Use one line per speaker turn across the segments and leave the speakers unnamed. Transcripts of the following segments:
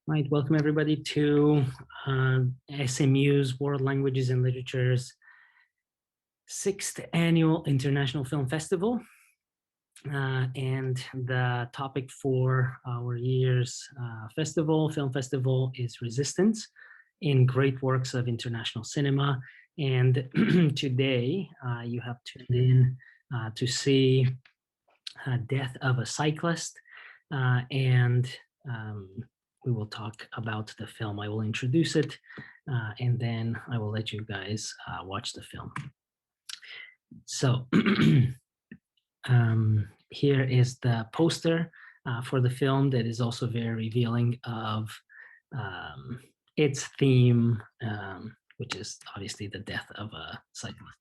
Right, welcome everybody to SMU's World Languages and Literature's 6th Annual International Film Festival. And the topic for our year's film festival is resistance in great works of international cinema. And today you have tuned in to see Death of a Cyclist, and we will talk about the film. I will introduce it, and then I will let you guys watch the film. So here is the poster for the film that is also very revealing of its theme, which is obviously the death of a cyclist.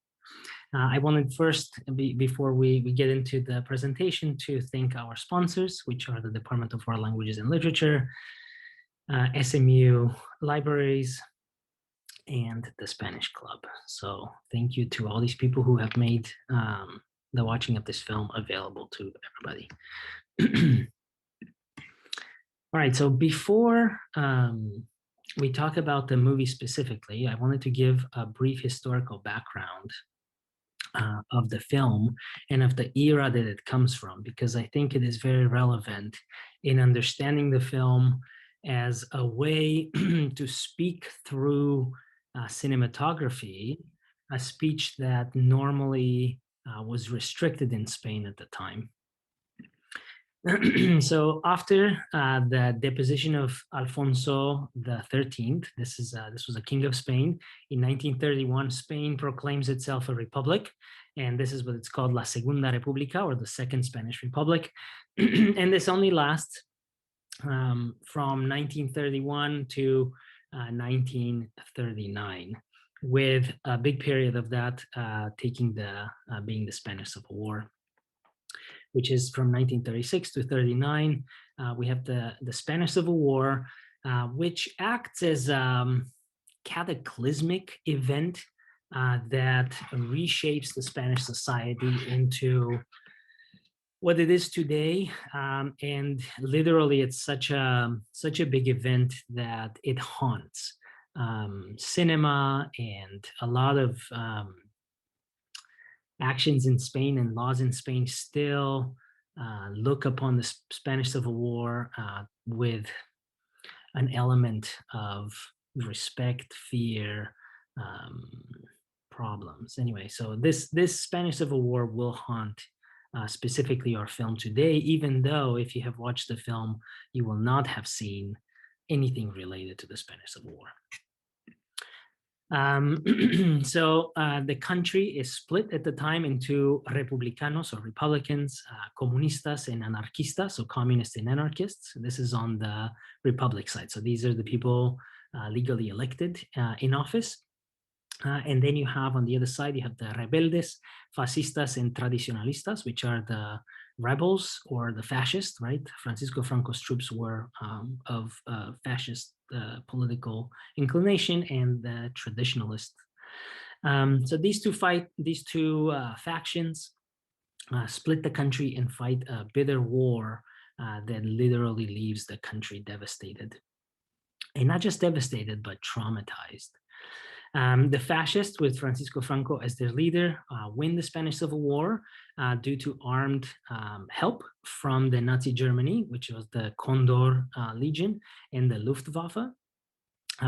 I wanted first, before we get into the presentation, to thank our sponsors, which are the Department of World Languages and Literature, SMU Libraries, and the Spanish Club. So thank you to all these people who have made the watching of this film available to everybody. All right, so before we talk about the movie specifically, I wanted to give a brief historical background of the film and of the era that it comes from, because I think it is very relevant in understanding the film as a way to speak through cinematography, a speech that normally was restricted in Spain at the time. So after the deposition of Alfonso XIII, this was a king of Spain. In 1931, Spain proclaims itself a republic, and this is what it's called La Segunda República, or the Second Spanish Republic. And this only lasts from 1931 to 1939, with a big period of that being the Spanish Civil War, which is from 1936 to 39. We have the Spanish Civil War, which acts as a cataclysmic event that reshapes the Spanish society into what it is today. And literally, it's such a big event that it haunts cinema, and a lot of actions in Spain and laws in Spain still look upon the Spanish Civil War with an element of respect, fear, problems. Anyway, so this Spanish Civil War will haunt specifically our film today, even though if you have watched the film, you will not have seen anything related to the Spanish Civil War. So the country is split at the time into republicanos, or Republicans, comunistas and anarquistas, so communists and anarchists. This is on the Republic side. So these are the people legally elected in office. And then you have on the other side, you have the rebeldes, fascistas and tradicionalistas, which are the rebels or the fascists, right? Francisco Franco's troops were of fascist political inclination, and the traditionalists. So these two factions split the country and fight a bitter war that literally leaves the country devastated. And not just devastated, but traumatized. The fascists, with Francisco Franco as their leader, win the Spanish Civil War due to armed help from the Nazi Germany, which was the Condor Legion, and the Luftwaffe,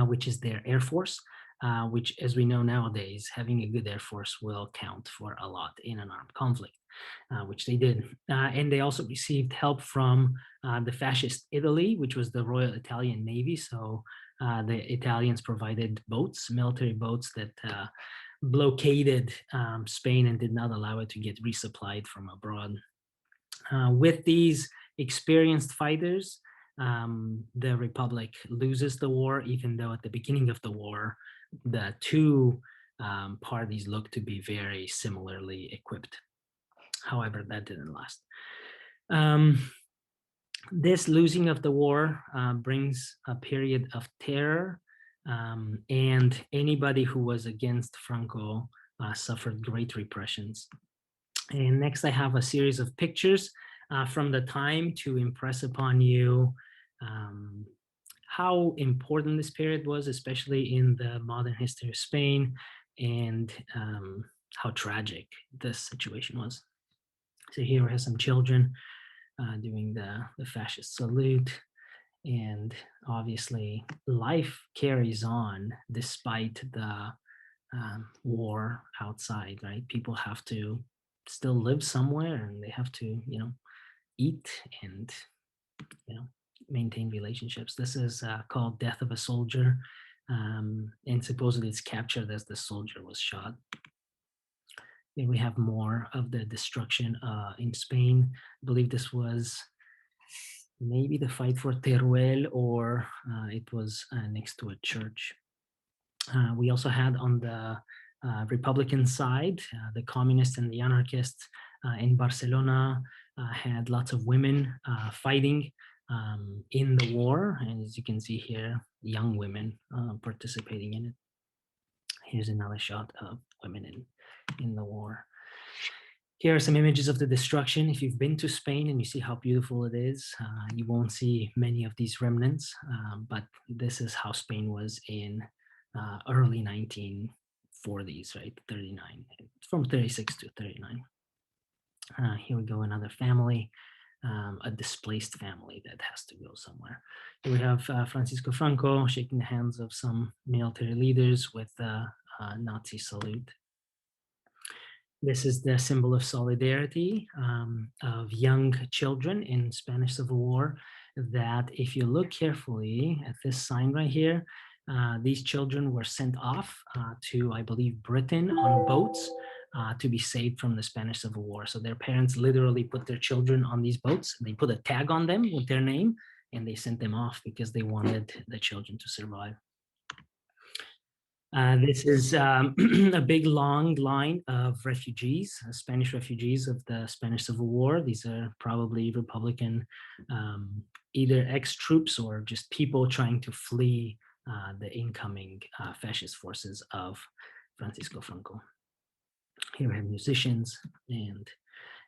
which is their air force, which, as we know nowadays, having a good air force will count for a lot in an armed conflict, which they did. And they also received help from the fascist Italy, which was the Royal Italian Navy. So the Italians provided boats, military boats, that blockaded Spain and did not allow it to get resupplied from abroad. With these experienced fighters, the Republic loses the war, even though at the beginning of the war, the two parties looked to be very similarly equipped. However, that didn't last. This losing of the war brings a period of terror, and anybody who was against Franco suffered great repressions. And next, I have a series of pictures from the time to impress upon you how important this period was, especially in the modern history of Spain, and how tragic this situation was. So here we have some children doing the fascist salute. And obviously, life carries on despite the war outside, right? People have to still live somewhere, and they have to, eat and, maintain relationships. This is called Death of a Soldier, and supposedly it's captured as the soldier was shot. And we have more of the destruction in Spain. I believe this was maybe the fight for Teruel, or it was next to a church. We also had on the Republican side, the communists and the anarchists in Barcelona had lots of women fighting in the war. And as you can see here, young women participating in it. Here's another shot of women in the war. Here are some images of the destruction. If you've been to Spain and you see how beautiful it is, you won't see many of these remnants, but this is how Spain was in early 1940s, right? 39, from 36 to 39. Here we go, another family, a displaced family that has to go somewhere. Here we have Francisco Franco shaking the hands of some military leaders with the Nazi salute. This is the symbol of solidarity of young children in Spanish Civil War, that if you look carefully at this sign right here, these children were sent off to, I believe, Britain on boats to be saved from the Spanish Civil War. So their parents literally put their children on these boats. They put a tag on them with their name, and they sent them off because they wanted the children to survive. This is a big long line of refugees, Spanish refugees of the Spanish Civil War. These are probably Republican, either ex-troops or just people trying to flee the incoming fascist forces of Francisco Franco. Here we have musicians, and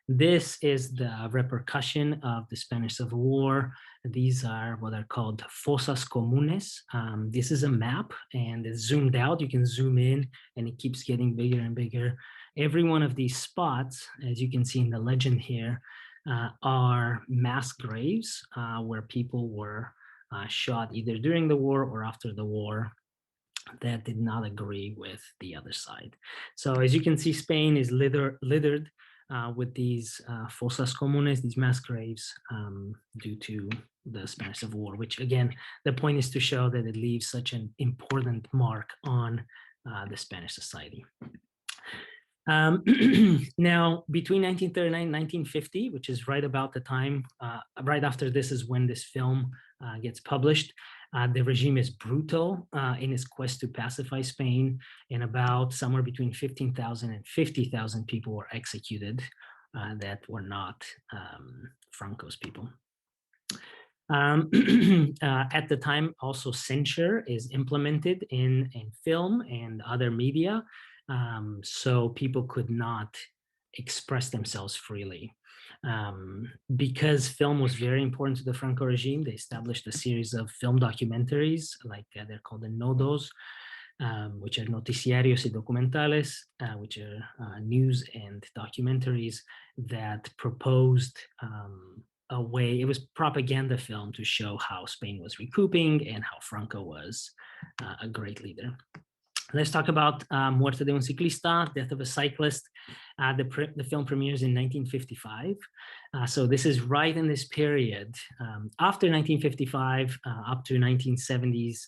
this is the repercussion of the Spanish Civil War. These are what are called fosas comunes. This is a map, and it's zoomed out. You can zoom in, and it keeps getting bigger and bigger. Every one of these spots, as you can see in the legend here, are mass graves where people were shot either during the war or after the war that did not agree with the other side. So as you can see, Spain is littered with these fosas comunes, these mass graves, due to the Spanish Civil War, which again, the point is to show that it leaves such an important mark on the Spanish society. Now, between 1939 and 1950, which is right about the time, right after this is when this film gets published, the regime is brutal in its quest to pacify Spain, and about somewhere between 15,000 and 50,000 people were executed that were not Franco's people. At the time, also censure is implemented in film and other media, so people could not express themselves freely. Because film was very important to the Franco regime, they established a series of film documentaries, like they're called the nodos, which are noticiarios y documentales, which are news and documentaries that proposed a way, it was propaganda film to show how Spain was recouping and how Franco was a great leader. Let's talk about Muerte de un Ciclista, Death of a Cyclist. The film premieres in 1955. So this is right in this period. After 1955, up to 1970s,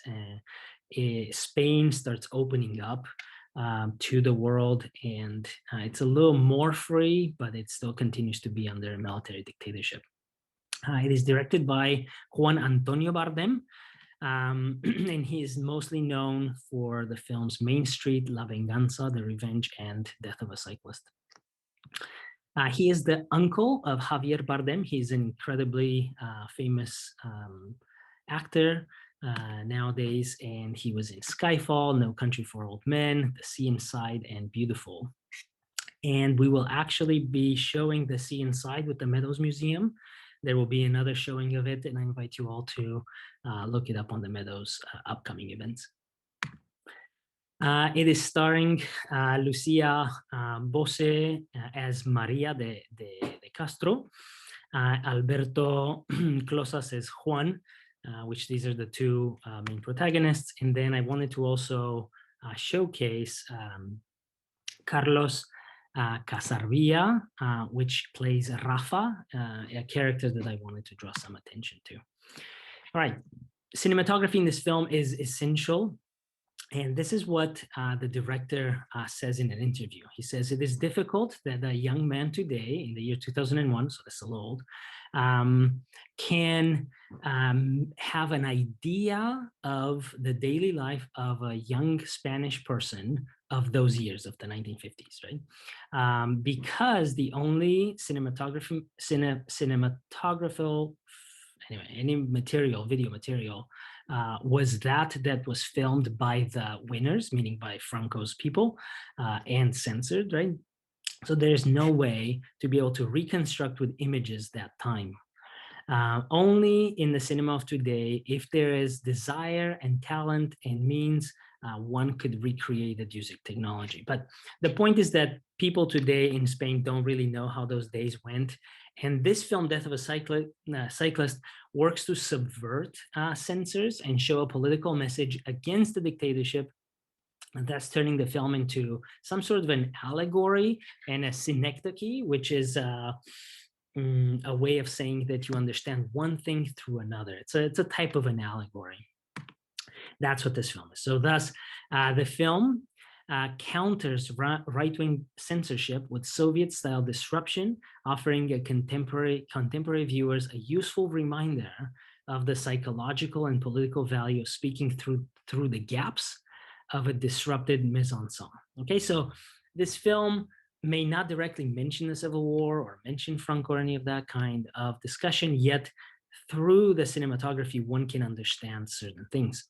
Spain starts opening up to the world, and it's a little more free, but it still continues to be under a military dictatorship. It is directed by Juan Antonio Bardem, and he is mostly known for the films Main Street, La Venganza, The Revenge, and Death of a Cyclist. He is the uncle of Javier Bardem. He's an incredibly famous actor nowadays, and he was in Skyfall, No Country for Old Men, The Sea Inside, and Beautiful. And we will actually be showing The Sea Inside with the Meadows Museum There will be another showing of it, and I invite you all to look it up on the Meadows upcoming events. It is starring Lucia Bose as Maria de Castro, Alberto Closas as Juan, which these are the two main protagonists. And then I wanted to also showcase Carlos Casarvia, which plays Rafa, a character that I wanted to draw some attention to. All right, cinematography in this film is essential. And this is what the director says in an interview. He says, it is difficult that a young man today, in the year 2001, so that's a little old, can have an idea of the daily life of a young Spanish person of those years, of the 1950s, right? Because the only cinematographical, anyway, any material, video material, was that was filmed by the winners, meaning by Franco's people, and censored, right? So there's no way to be able to reconstruct with images that time. Only in the cinema of today, if there is desire and talent and means, one could recreate it using technology. But the point is that people today in Spain don't really know how those days went. And this film, Death of a Cyclist, works to subvert censors and show a political message against the dictatorship. And that's turning the film into some sort of an allegory and a synecdoche, which is a way of saying that you understand one thing through another. It's a type of an allegory. That's what this film is. So thus, the film counters right-wing censorship with Soviet-style disruption, offering a contemporary viewers a useful reminder of the psychological and political value of speaking through the gaps of a disrupted mise-en-scène. Okay, so this film may not directly mention the Civil War or mention Franco or any of that kind of discussion, yet through the cinematography, one can understand certain things.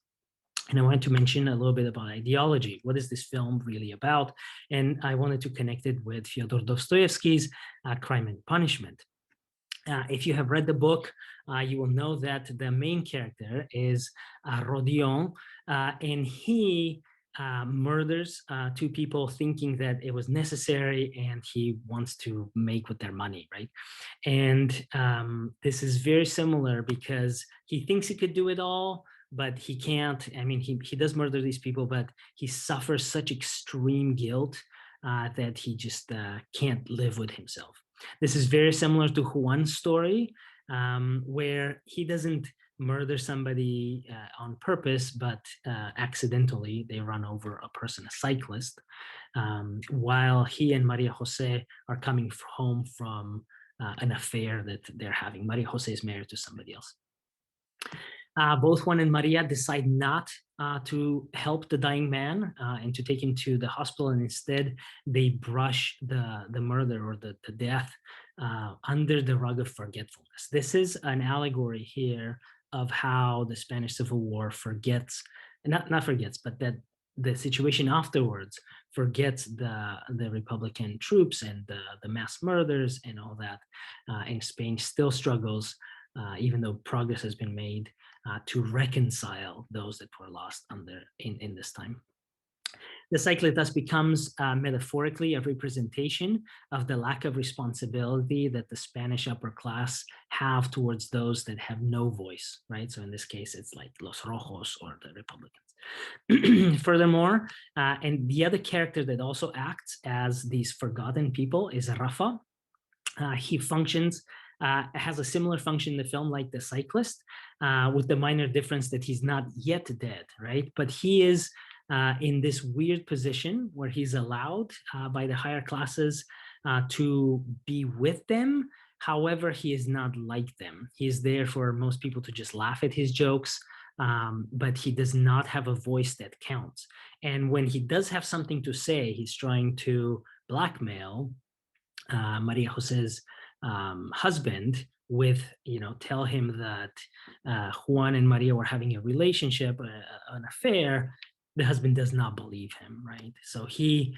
And I wanted to mention a little bit about ideology. What is this film really about? And I wanted to connect it with Fyodor Dostoevsky's Crime and Punishment. If you have read the book, you will know that the main character is Rodion, and he murders two people thinking that it was necessary, and he wants to make with their money, right? And this is very similar because he thinks he could do it all, but he can't. I mean, he does murder these people, but he suffers such extreme guilt that he just can't live with himself. This is very similar to Juan's story, where he doesn't murder somebody on purpose, but accidentally they run over a person, a cyclist, while he and Maria Jose are coming home from an affair that they're having. Maria Jose is married to somebody else. Both Juan and Maria decide not to help the dying man and to take him to the hospital, and instead they brush the murder or the death under the rug of forgetfulness. This is an allegory here of how the Spanish Civil War forgets, not forgets, but that the situation afterwards forgets the Republican troops and the mass murders and all that. And Spain still struggles, even though progress has been made, to reconcile those that were lost in this time. The cyclist thus becomes metaphorically a representation of the lack of responsibility that the Spanish upper class have towards those that have no voice, right? So in this case, it's like Los Rojos or the Republicans. Furthermore, and the other character that also acts as these forgotten people is Rafa. He functions has a similar function in the film like the cyclist, with the minor difference that he's not yet dead, right? But he is in this weird position where he's allowed by the higher classes to be with them. However, he is not like them. He is there for most people to just laugh at his jokes, but he does not have a voice that counts. And when he does have something to say, he's trying to blackmail Maria Jose's husband with, tell him that Juan and Maria were having a relationship, an affair. The husband does not believe him, right? So he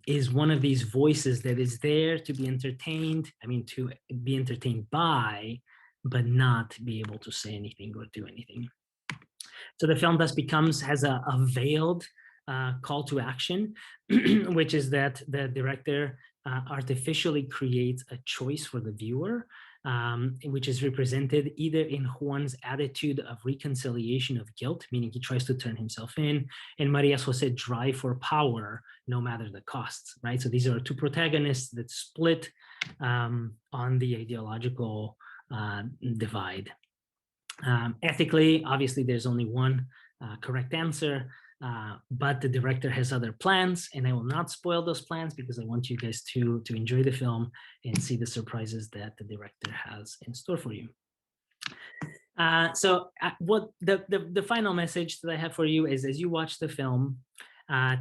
is one of these voices that is there to be entertained, to be entertained by, but not be able to say anything or do anything. So the film thus has a veiled call to action, which is that the director artificially creates a choice for the viewer, which is represented either in Juan's attitude of reconciliation of guilt, meaning he tries to turn himself in, and Maria Jose's drive for power, no matter the costs, right? So these are two protagonists that split on the ideological divide. Ethically, obviously, there's only one correct answer, but the director has other plans, and I will not spoil those plans because I want you guys to enjoy the film and see the surprises that the director has in store for you. So what the final message that I have for you is, as you watch the film,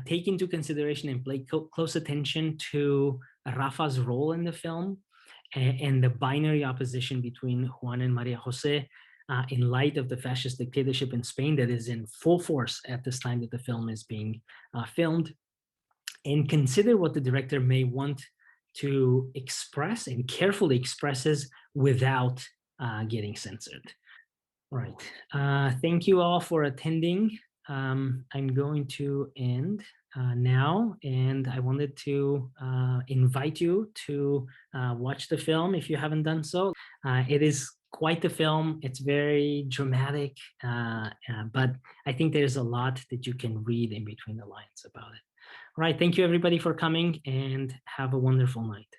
take into consideration and pay close attention to Rafa's role in the film and the binary opposition between Juan and Maria Jose, in light of the fascist dictatorship in Spain that is in full force at this time that the film is being filmed, and consider what the director may want to express and carefully expresses without getting censored. All right. Thank you all for attending. I'm going to end now, and I wanted to invite you to watch the film if you haven't done so. It is quite the film. It's very dramatic, but I think there's a lot that you can read in between the lines about it. All right, thank you everybody for coming, and have a wonderful night.